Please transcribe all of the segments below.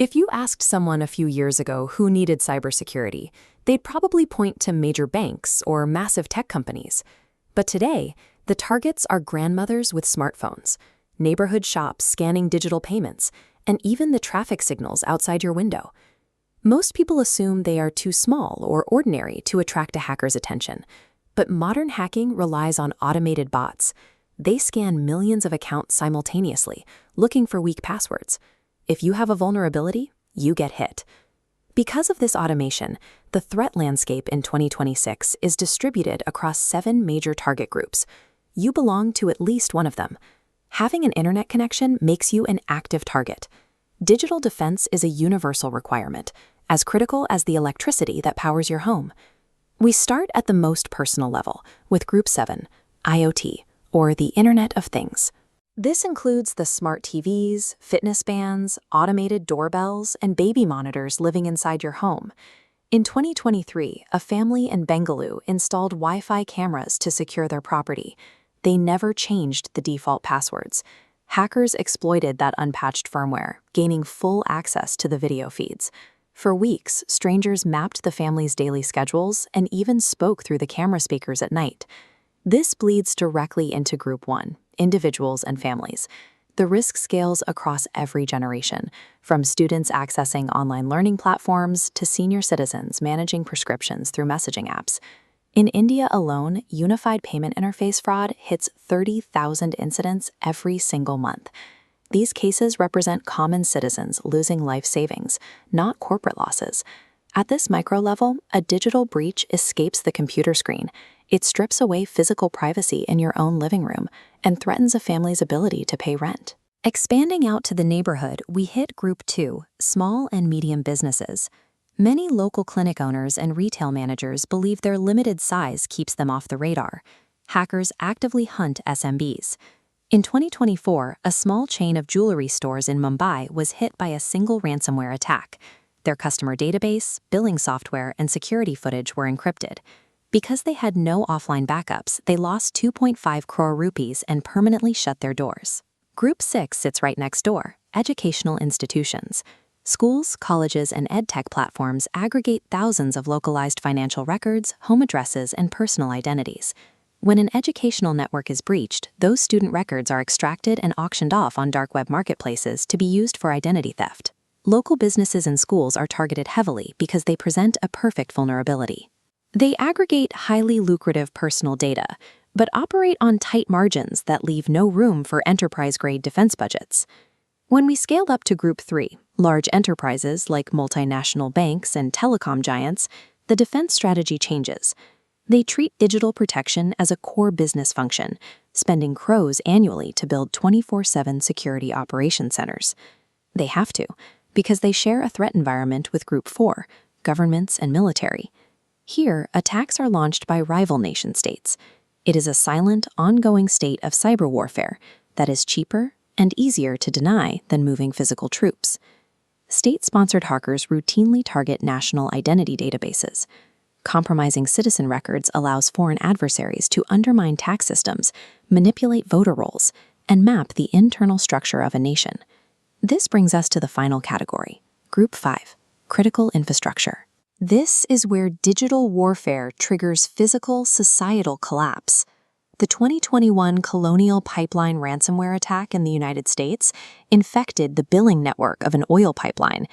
If you asked someone a few years ago who needed cybersecurity, they'd probably point to major banks or massive tech companies. But today, the targets are grandmothers with smartphones, neighborhood shops scanning digital payments, and even the traffic signals outside your window. Most people assume they are too small or ordinary to attract a hacker's attention. But modern hacking relies on automated bots. They scan millions of accounts simultaneously, looking for weak passwords. If you have a vulnerability, you get hit. Because of this automation, the threat landscape in 2026 is distributed across 7 major target groups. You belong to at least one of them. Having an internet connection makes you an active target. Digital defense is a universal requirement, as critical as the electricity that powers your home. We start at the most personal level with Group 7, IoT, or the Internet of Things. This includes the smart TVs, fitness bands, automated doorbells, and baby monitors living inside your home. In 2023, a family in Bengaluru installed Wi-Fi cameras to secure their property. They never changed the default passwords. Hackers exploited that unpatched firmware, gaining full access to the video feeds. For weeks, strangers mapped the family's daily schedules and even spoke through the camera speakers at night. This bleeds directly into Group 1, individuals and families. The risk scales across every generation, from students accessing online learning platforms to senior citizens managing prescriptions through messaging apps. In India alone, unified payment interface fraud hits 30,000 incidents every single month. These cases represent common citizens losing life savings, not corporate losses. At this micro level, a digital breach escapes the computer screen. It strips away physical privacy in your own living room and threatens a family's ability to pay rent. Expanding out to the neighborhood, we hit Group 2, small and medium businesses. Many local clinic owners and retail managers believe their limited size keeps them off the radar. Hackers actively hunt SMBs. In 2024, a small chain of jewelry stores in Mumbai was hit by a single ransomware attack. Their customer database, billing software, and security footage were encrypted. Because they had no offline backups, they lost 2.5 crore rupees and permanently shut their doors. Group 6 sits right next door, educational institutions. Schools, colleges, and edtech platforms aggregate thousands of localized financial records, home addresses, and personal identities. When an educational network is breached, those student records are extracted and auctioned off on dark web marketplaces to be used for identity theft. Local businesses and schools are targeted heavily because they present a perfect vulnerability. They aggregate highly lucrative personal data, but operate on tight margins that leave no room for enterprise-grade defense budgets. When we scaled up to Group 3, large enterprises like multinational banks and telecom giants, the defense strategy changes. They treat digital protection as a core business function, spending crores annually to build 24/7 security operation centers. They have to, because they share a threat environment with Group 4, governments and military. Here, attacks are launched by rival nation-states. It is a silent, ongoing state of cyber warfare that is cheaper and easier to deny than moving physical troops. State-sponsored hackers routinely target national identity databases. Compromising citizen records allows foreign adversaries to undermine tax systems, manipulate voter rolls, and map the internal structure of a nation. This brings us to the final category, Group 5, critical infrastructure. This is where digital warfare triggers physical societal collapse. The 2021 Colonial Pipeline ransomware attack in the United States infected the billing network of an oil pipeline.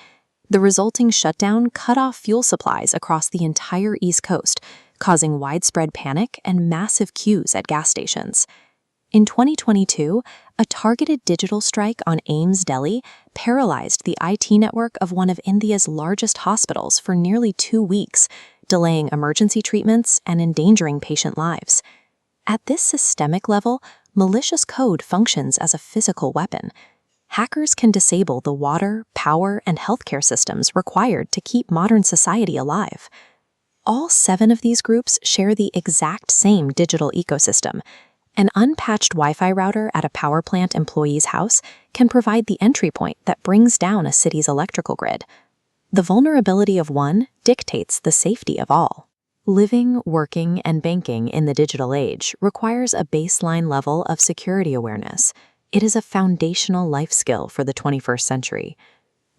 The resulting shutdown cut off fuel supplies across the entire East Coast, causing widespread panic and massive queues at gas stations. In 2022, a targeted digital strike on Ames, Delhi, paralyzed the IT network of one of India's largest hospitals for nearly 2 weeks, delaying emergency treatments and endangering patient lives. At this systemic level, malicious code functions as a physical weapon. Hackers can disable the water, power, and healthcare systems required to keep modern society alive. All 7 of these groups share the exact same digital ecosystem. An unpatched Wi-Fi router at a power plant employee's house can provide the entry point that brings down a city's electrical grid. The vulnerability of one dictates the safety of all. Living, working, and banking in the digital age requires a baseline level of security awareness. It is a foundational life skill for the 21st century.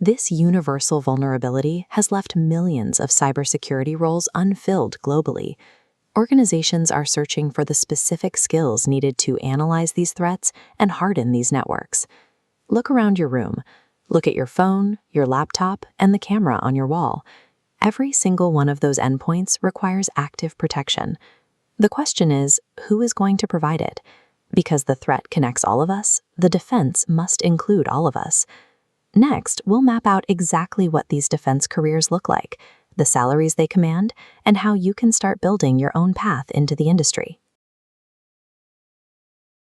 This universal vulnerability has left millions of cybersecurity roles unfilled globally. Organizations are searching for the specific skills needed to analyze these threats and harden these networks. Look around your room. Look at your phone, your laptop, and the camera on your wall. Every single one of those endpoints requires active protection. The question is, who is going to provide it? Because the threat connects all of us, the defense must include all of us. Next, we'll map out exactly what these defense careers look like, the salaries they command, and how you can start building your own path into the industry.